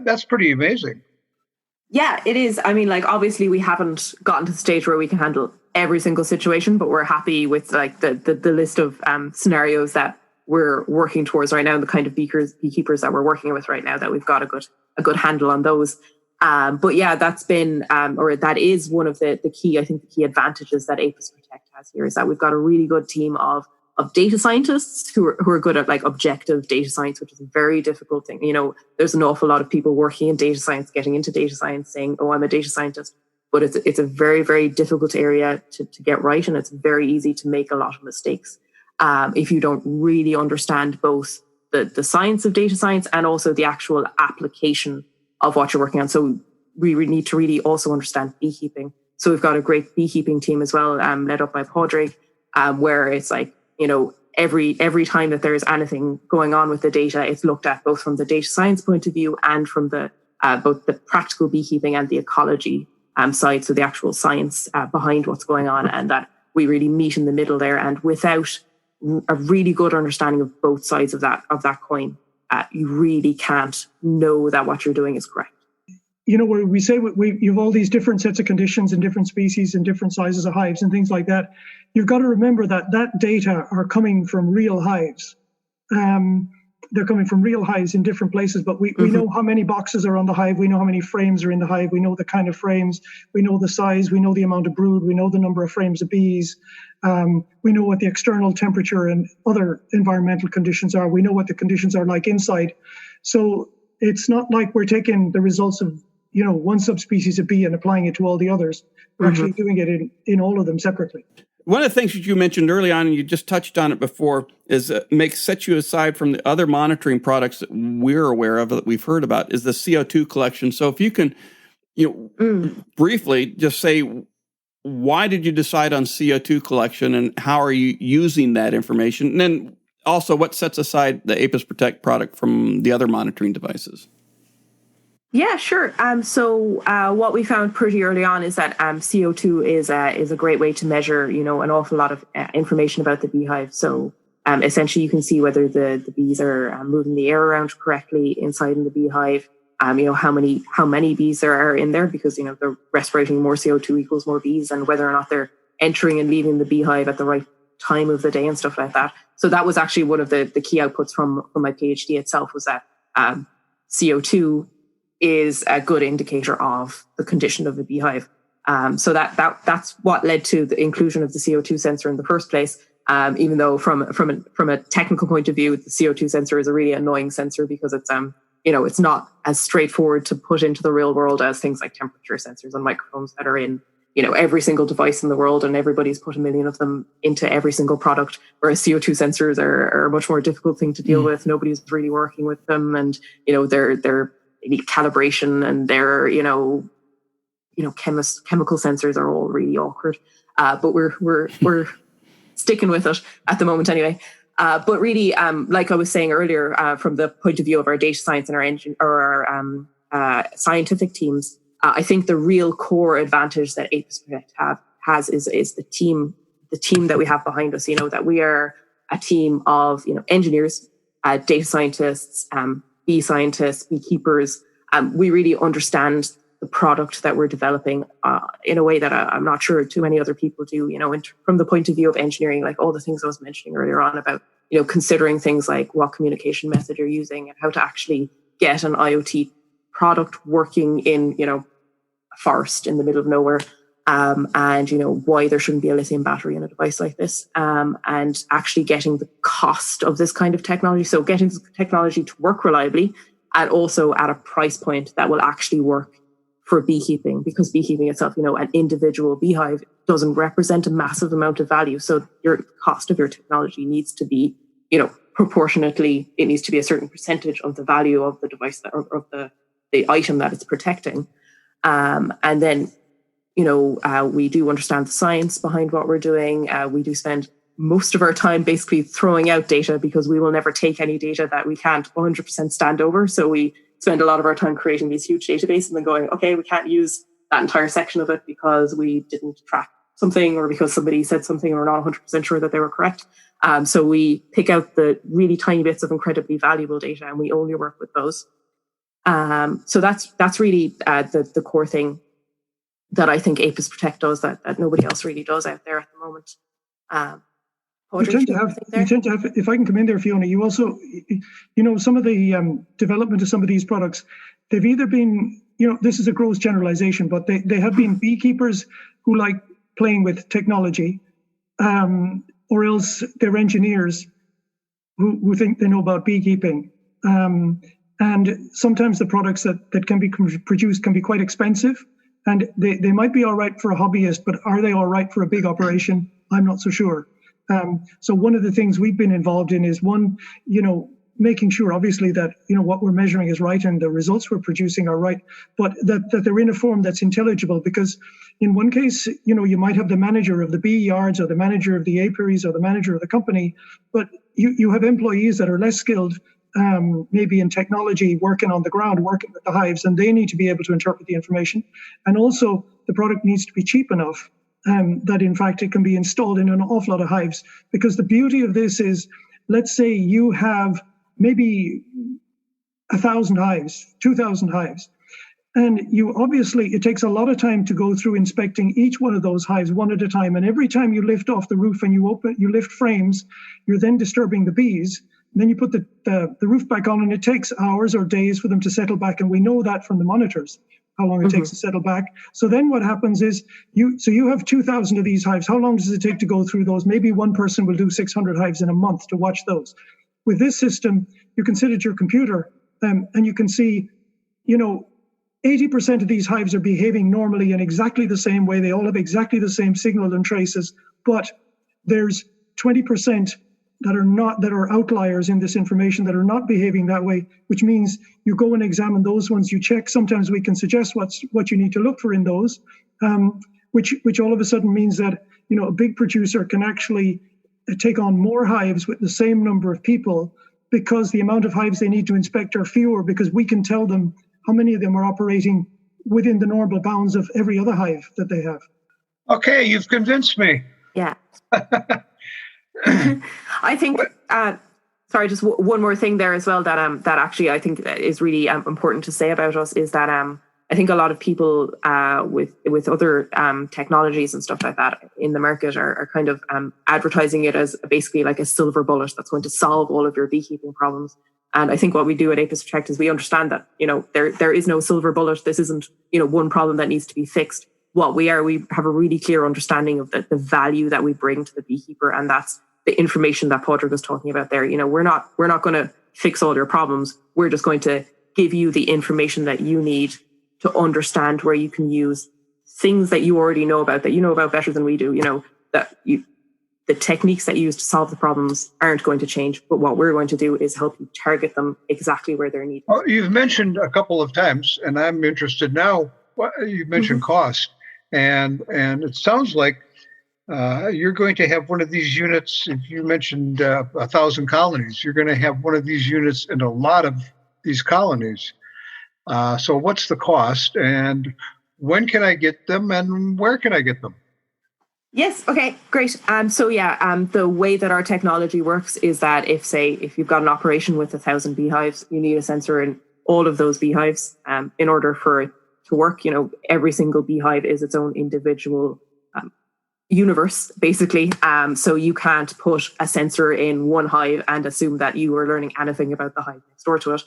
That's pretty amazing. Yeah, it is. I mean, obviously we haven't gotten to the stage where we can handle every single situation, but we're happy with the list of scenarios that we're working towards right now, and the kind of beekeepers that we're working with right now, that we've got a good handle on those. But yeah, that's been, or that is one of the key advantages that ApisProtect has here, is that we've got a really good team of data scientists who are good at objective data science, which is a very difficult thing. There's an awful lot of people working in data science, getting into data science, saying, oh, I'm a data scientist. But it's a very, very difficult area to get right. And it's very easy to make a lot of mistakes if you don't really understand both the science of data science and also the actual application of what you're working on. So we need to really also understand beekeeping. So we've got a great beekeeping team as well, led up by Padraig, where it's every time that there is anything going on with the data, it's looked at both from the data science point of view and from both the practical beekeeping and the ecology side, so the actual science behind what's going on, and that we really meet in the middle there. And without a really good understanding of both sides of that coin, you really can't know that what you're doing is correct. Where we say you have all these different sets of conditions and different species and different sizes of hives and things like that. You've got to remember that data are coming from real hives. They're coming from real hives in different places, but we know how many boxes are on the hive. We know how many frames are in the hive. We know the kind of frames. We know the size. We know the amount of brood. We know the number of frames of bees. We know what the external temperature and other environmental conditions are. We know what the conditions are like inside. So it's not like we're taking the results of one subspecies of bee and applying it to all the others. We're actually doing it in all of them separately. One of the things that you mentioned early on, and you just touched on it before, is sets you aside from the other monitoring products that we're aware of, that we've heard about, is the CO2 collection. So if you can, briefly just say, why did you decide on CO2 collection, and how are you using that information? And then also, what sets aside the ApisProtect product from the other monitoring devices? Yeah, sure. So what we found pretty early on is that CO2 is a great way to measure, an awful lot of information about the beehive. So essentially, you can see whether the bees are moving the air around correctly inside in the beehive. How many bees there are in there, because they're respirating more CO2 equals more bees, and whether or not they're entering and leaving the beehive at the right time of the day and stuff like that. So that was actually one of the key outputs from my PhD itself, was that CO2 is a good indicator of the condition of the beehive. So that's what led to the inclusion of the CO2 sensor in the first place. Even though from a technical point of view, the CO2 sensor is a really annoying sensor, because it's it's not as straightforward to put into the real world as things like temperature sensors and microphones that are in every single device in the world, and everybody's put a million of them into every single product, whereas CO2 sensors are a much more difficult thing to deal with. Nobody's really working with them, and they need calibration, and they're chemical sensors are all really awkward. But we're sticking with it at the moment anyway. But really, like I was saying earlier, from the point of view of our data science and our scientific teams, I think the real core advantage that ApisProtect has is the team that we have behind us. That we are a team of engineers, data scientists, bee scientists, beekeepers. We really understand the product that we're developing in a way that I'm not sure too many other people do. From the point of view of engineering, like all the things I was mentioning earlier on about considering things like what communication method you're using and how to actually get an IoT product working in a forest in the middle of nowhere, and why there shouldn't be a lithium battery in a device like this, and actually getting the cost of this kind of technology. So getting the technology to work reliably, and also at a price point that will actually work for beekeeping, because beekeeping itself, an individual beehive doesn't represent a massive amount of value. So your cost of your technology needs to be, proportionately, it needs to be a certain percentage of the value of the device or of the item that it's protecting. And then, we do understand the science behind what we're doing. We do spend most of our time basically throwing out data, because we will never take any data that we can't 100% stand over. So we spend a lot of our time creating these huge databases and then going, okay, we can't use that entire section of it because we didn't track something, or because somebody said something and we're not 100% sure that they were correct. So we pick out the really tiny bits of incredibly valuable data, and we only work with those. So that's really the core thing that I think ApisProtect does that nobody else really does out there at the moment. You tend to have, if I can come in there, Fiona, you also, some of the development of some of these products, they've either been, this is a gross generalization, but they have been beekeepers who like playing with technology, or else they're engineers who think they know about beekeeping. And sometimes the products that can be produced can be quite expensive, and they might be all right for a hobbyist, but are they all right for a big operation? I'm not so sure. So one of the things we've been involved in is making sure, obviously, that what we're measuring is right and the results we're producing are right, but that they're in a form that's intelligible. Because in one case, you might have the manager of the bee yards, or the manager of the apiaries, or the manager of the company, but you have employees that are less skilled, maybe in technology, working on the ground, working with the hives, and they need to be able to interpret the information. And also, the product needs to be cheap enough that in fact it can be installed in an awful lot of hives. Because the beauty of this is, let's say you have maybe 1,000 hives, 2,000 hives. And you obviously, it takes a lot of time to go through inspecting each one of those hives one at a time. And every time you lift off the roof and you lift frames, you're then disturbing the bees. And then you put the roof back on, and it takes hours or days for them to settle back. And we know that from the monitors, how long it takes to settle back. So then what happens is, you have 2,000 of these hives. How long does it take to go through those? Maybe one person will do 600 hives in a month to watch those. With this system, you can sit at your computer and you can see, 80% of these hives are behaving normally in exactly the same way. They all have exactly the same signal and traces, but there's 20% that are outliers in this information that are not behaving that way, which means you go and examine those ones, you check. Sometimes we can suggest what you need to look for in those, which all of a sudden means that, a big producer can actually take on more hives with the same number of people, because the amount of hives they need to inspect are fewer, because we can tell them how many of them are operating within the normal bounds of every other hive that they have. Okay, you've convinced me. Yeah. I think, sorry, just one more thing there as well that actually I think is really important to say about us is that I think a lot of people with other technologies and stuff like that in the market are kind of advertising it as basically like a silver bullet that's going to solve all of your beekeeping problems. And I think what we do at ApisProtect is we understand that, there is no silver bullet. This isn't, one problem that needs to be fixed. What we have a really clear understanding of the value that we bring to the beekeeper. And that's the information that Padraig was talking about there. We're not going to fix all your problems. We're just going to give you the information that you need to understand where you can use things that you already know about, that you know about better than we do, the techniques that you use to solve the problems aren't going to change. But what we're going to do is help you target them exactly where they're needed. Well, you've mentioned a couple of times, and I'm interested now, you've mentioned cost. And it sounds like you're going to have one of these units. If you mentioned 1,000 colonies, you're going to have one of these units in a lot of these colonies. So what's the cost, and when can I get them, and where can I get them? Yes. Okay, great. The way that our technology works is that if you've got an operation with 1,000 beehives, you need a sensor in all of those beehives in order for it to work. Every single beehive is its own individual universe, basically. So you can't put a sensor in one hive and assume that you are learning anything about the hive next door to it.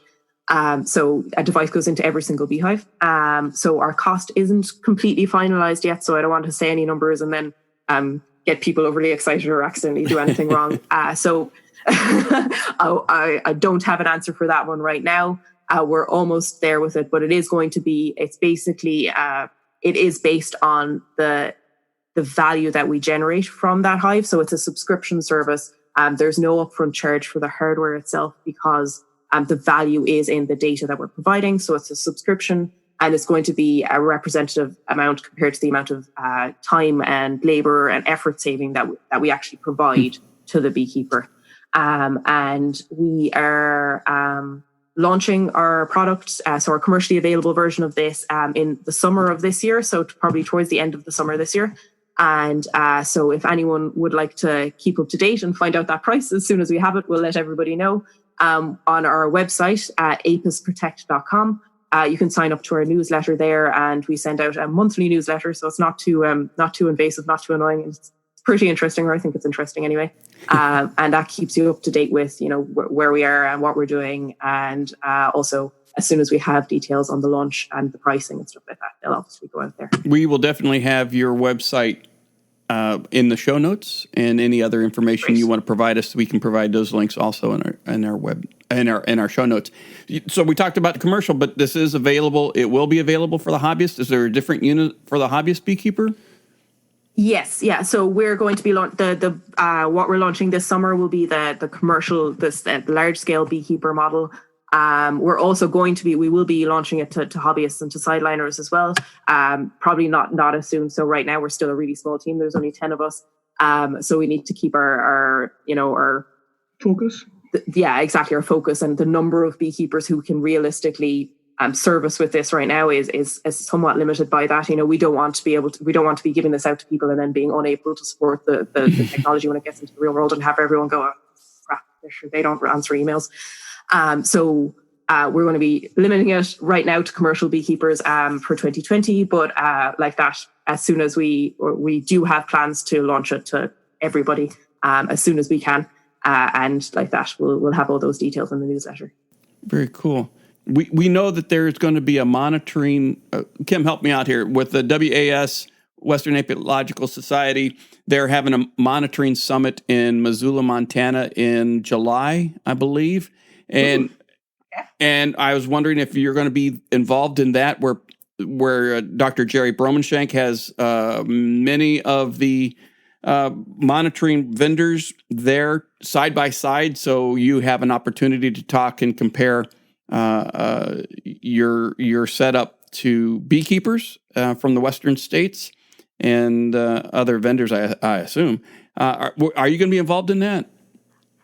So a device goes into every single beehive. So our cost isn't completely finalized yet. So I don't want to say any numbers and then get people overly excited or accidentally do anything wrong. So I don't have an answer for that one right now. We're almost there with it, but it is going to be, it's basically, it is based on the value that we generate from that hive. So it's a subscription service. There's no upfront charge for the hardware itself because the value is in the data that we're providing. So it's a subscription, and it's going to be a representative amount compared to the amount of time and labor and effort saving that we actually provide to the beekeeper. And we are launching our product, so our commercially available version of this in the summer of this year, so probably towards the end of the summer this year. And so if anyone would like to keep up to date and find out that price as soon as we have it, we'll let everybody know. On our website, ApisProtect.com. You can sign up to our newsletter there, and we send out a monthly newsletter, so it's not too invasive, not too annoying. It's pretty interesting, or I think it's interesting anyway. And that keeps you up to date with where we are and what we're doing, and also as soon as we have details on the launch and the pricing and stuff like that, they'll obviously go out there. We will definitely have your website in the show notes, and any other information you want to provide us, we can provide those links also in our show notes. So we talked about the commercial, but this is available. It will be available for the hobbyist. Is there a different unit for the hobbyist beekeeper? Yes, yeah. So we're going to be what we're launching this summer will be the commercial, the large scale beekeeper model. We're also we will be launching it to hobbyists and to sideliners as well. Probably not as soon. So right now we're still a really small team. There's only 10 of us. So we need to keep our focus. Yeah, exactly. Our focus and the number of beekeepers who can realistically service with this right now is somewhat limited by that. We don't want to be giving this out to people and then being unable to support the technology when it gets into the real world and have everyone go, oh, crap, they don't answer emails. So we're going to be limiting it right now to commercial beekeepers for 2020, but like that, as soon as we do have plans to launch it to everybody as soon as we can, and like that, we'll have all those details in the newsletter. Very cool. We know that there's going to be a monitoring. Kim, help me out here with the WAS, Western Apiological Society. They're having a monitoring summit in Missoula, Montana, in July, I believe, and I was wondering if you're going to be involved in that, where Dr. Jerry Bromenshank has many of the monitoring vendors there side by side, so you have an opportunity to talk and compare your setup to beekeepers from the Western states and other vendors, I assume. Are you going to be involved in that?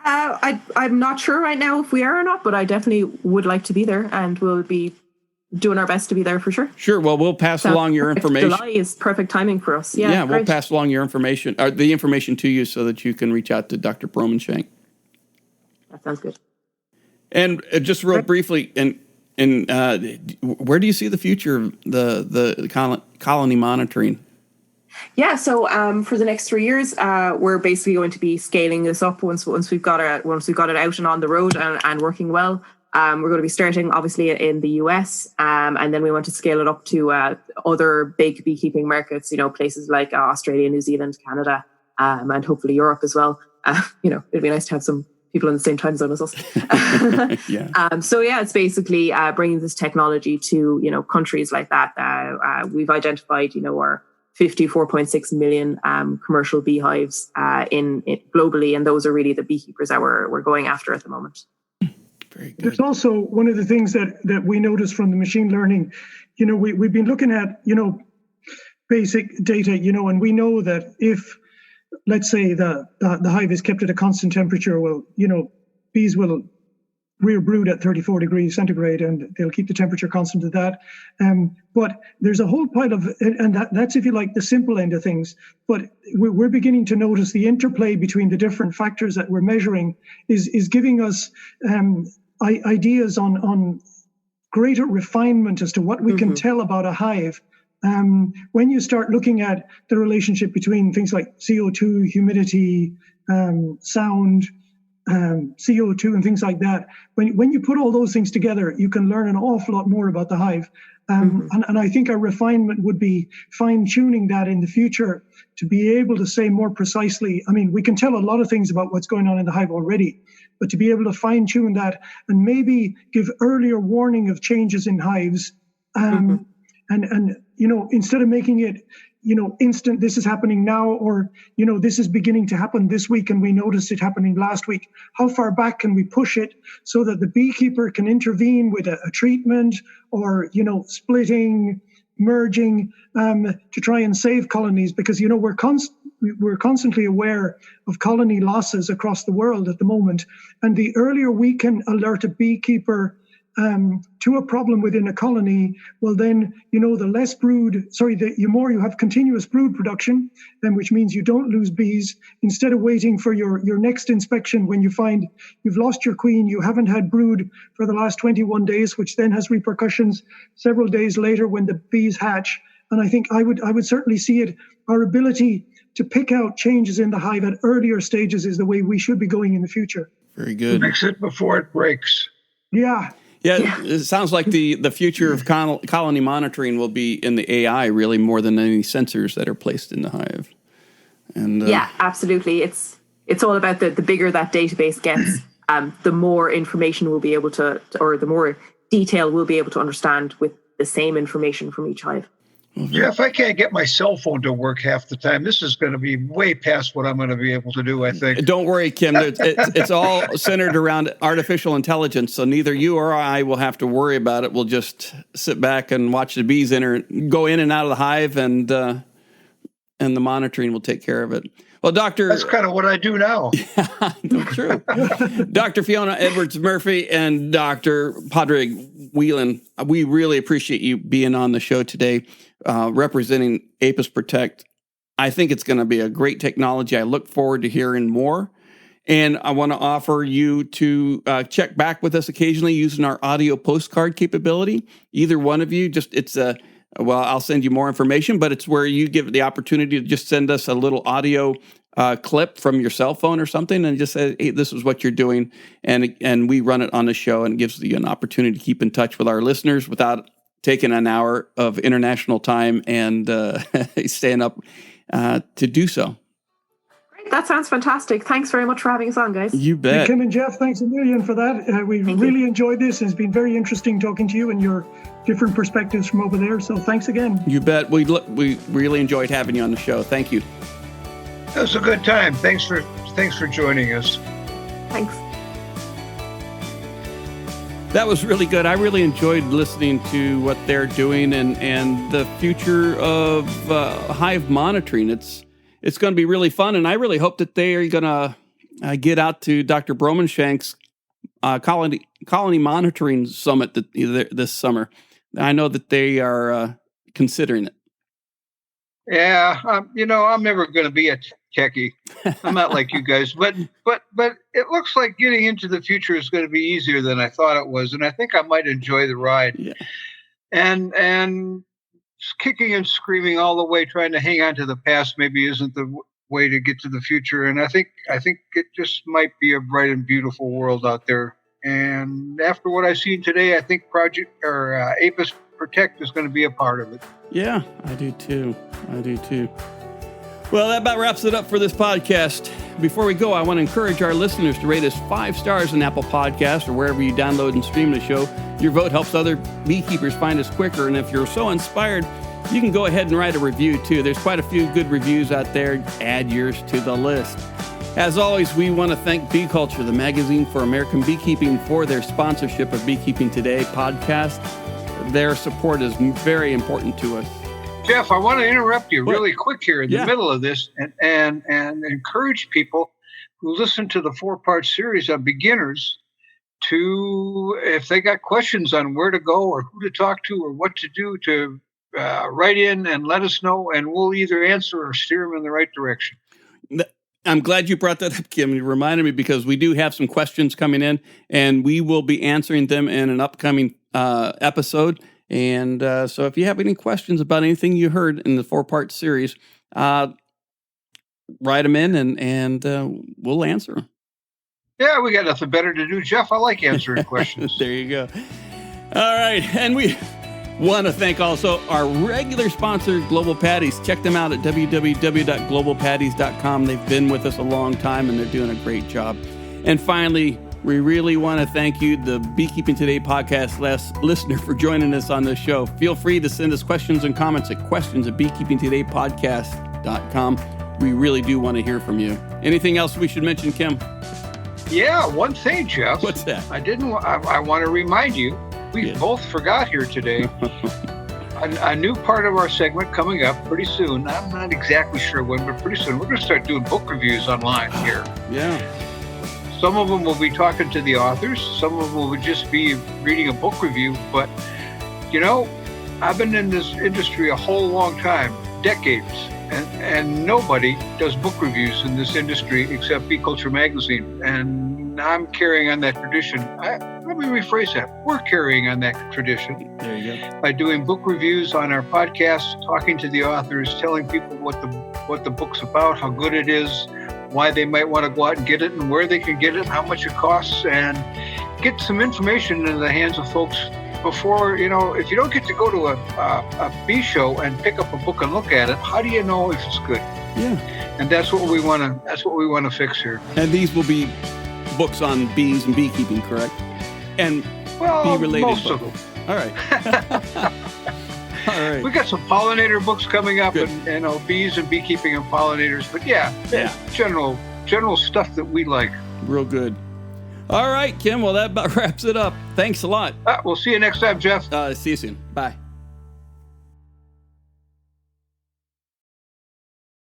I'm not sure right now if we are or not, but I definitely would like to be there, and we'll be doing our best to be there for sure. Sure. Well, we'll pass along your information. July is perfect timing for us. Yeah, we'll pass along your information, or the information to you, so that you can reach out to Dr. Bromenshank. That sounds good. And just real briefly, where do you see the future of the colony monitoring? Yeah, so for the next 3 years, we're basically going to be scaling this up once we've got it out and on the road and working well. We're going to be starting obviously in the US, and then we want to scale it up to other big beekeeping markets. Places like Australia, New Zealand, Canada, and hopefully Europe as well. It'd be nice to have some people in the same time zone as us. It's basically bringing this technology to countries like that. We've identified our 54.6 million commercial beehives in globally, and those are really the beekeepers that we're going after at the moment. Very good. There's also one of the things that we noticed from the machine learning. We've been looking at basic data, and we know that if, let's say, the hive is kept at a constant temperature, well, bees will rear brood at 34 degrees centigrade, and they'll keep the temperature constant at that. But there's a whole pile of, and that's, if you like, the simple end of things. But we're beginning to notice the interplay between the different factors that we're measuring is giving us ideas on greater refinement as to what we can tell about a hive. When you start looking at the relationship between things like CO2, humidity, sound, CO2 and things like that, when you put all those things together, you can learn an awful lot more about the hive. And I think our refinement would be fine-tuning that in the future to be able to say more precisely. I mean, we can tell a lot of things about what's going on in the hive already, but to be able to fine-tune that and maybe give earlier warning of changes in hives, and instead of making it instant, this is happening now, or, this is beginning to happen this week and we noticed it happening last week. How far back can we push it so that the beekeeper can intervene with a treatment or, splitting, merging, to try and save colonies? Because, we're constantly aware of colony losses across the world at the moment. And the earlier we can alert a beekeeper to a problem within a colony, well then, the more you have continuous brood production, which means you don't lose bees, instead of waiting for your next inspection when you find you've lost your queen, you haven't had brood for the last 21 days, which then has repercussions several days later when the bees hatch. And I think I would certainly see it, our ability to pick out changes in the hive at earlier stages is the way we should be going in the future. Very good. Fix it before it breaks. Yeah. Yeah, it sounds like the future of colony monitoring will be in the AI, really, more than any sensors that are placed in the hive. And yeah, absolutely. It's all about the bigger that database gets, the more information we'll be able to, or the more detail we'll be able to understand with the same information from each hive. Jeff, I can't get my cell phone to work half the time. This is going to be way past what I'm going to be able to do, I think. Don't worry, Kim. It's all centered around artificial intelligence, so neither you or I will have to worry about it. We'll just sit back and watch the bees go in and out of the hive and and the monitoring will take care of it. Well, Doctor, that's kind of what I do now. No, true. Dr. Fiona Edwards-Murphy and Dr. Padraig Whelan, we really appreciate you being on the show today, representing ApisProtect. I think it's going to be a great technology. I look forward to hearing more. And I want to offer you to check back with us occasionally using our audio postcard capability. Either one of you, I'll send you more information, but it's where you give the opportunity to just send us a little audio clip from your cell phone or something and just say, hey, this is what you're doing. And we run it on the show, and it gives you an opportunity to keep in touch with our listeners without taking an hour of international time and staying up to do so. That sounds fantastic. Thanks very much for having us on, guys. You bet. Kim and Jeff, thanks a million for that. We really enjoyed this. It's been very interesting talking to you and your different perspectives from over there. So thanks again. You bet. We really enjoyed having you on the show. Thank you. It was a good time. Thanks for joining us. Thanks. That was really good. I really enjoyed listening to what they're doing and the future of hive monitoring. It's going to be really fun, and I really hope that they are going to get out to Dr. Bromenshank's colony monitoring summit this summer. I know that they are considering it. Yeah, I'm never going to be a techie. I'm not like you guys, but it looks like getting into the future is going to be easier than I thought it was, and I think I might enjoy the ride. Yeah. And kicking and screaming all the way, trying to hang on to the past maybe isn't the way to get to the future. And I think it just might be a bright and beautiful world out there. And after what I've seen today, I think ApisProtect is going to be a part of it. Yeah, I do too. Well, that about wraps it up for this podcast. Before we go, I want to encourage our listeners to rate us 5 stars on Apple Podcasts or wherever you download and stream the show. Your vote helps other beekeepers find us quicker. And if you're so inspired, you can go ahead and write a review too. There's quite a few good reviews out there. Add yours to the list. As always, we want to thank Bee Culture, the magazine for American beekeeping, for their sponsorship of Beekeeping Today podcast. Their support is very important to us. Jeff, I want to interrupt you really quick here in the middle of this and encourage people who listen to the 4-part series on beginners to, if they got questions on where to go or who to talk to or what to do, to write in and let us know, and we'll either answer or steer them in the right direction. I'm glad you brought that up, Kim. You reminded me, because we do have some questions coming in, and we will be answering them in an upcoming episode. And so if you have any questions about anything you heard in the 4-part series, write them in and we'll answer them. Yeah, we got nothing better to do, Jeff. I like answering questions. There you go. All right. And we want to thank also our regular sponsor, Global Patties. Check them out at www.globalpatties.com. They've been with us a long time, and they're doing a great job. And finally, we really want to thank you, the Beekeeping Today podcast listener, for joining us on this show. Feel free to send us questions and comments at questions@beekeepingtodaypodcast.com. We really do want to hear from you. Anything else we should mention, Kim? Yeah, one thing, Jeff. What's that? I want to remind you, we both forgot here today, a new part of our segment coming up pretty soon. I'm not exactly sure when, but pretty soon. We're going to start doing book reviews online here. Yeah. Some of them will be talking to the authors. Some of them will just be reading a book review. But, I've been in this industry a whole long time, decades, and nobody does book reviews in this industry except Bee Culture Magazine. And I'm carrying on that tradition. Let me rephrase that. We're carrying on that tradition. There you go. By doing book reviews on our podcast, talking to the authors, telling people what the book's about, how good it is, why they might want to go out and get it, and where they can get it, how much it costs, and get some information in the hands of folks before, if you don't get to go to a bee show and pick up a book and look at it, how do you know if it's good? Yeah. And that's what we want to fix here. And these will be books on bees and beekeeping, correct? And bee-related most books. of them. All right. All right. We got some pollinator books coming up, and bees and beekeeping and pollinators. But general stuff that we like. Real good. All right, Kim. Well, that about wraps it up. Thanks a lot. We'll see you next time, Jeff. See you soon. Bye.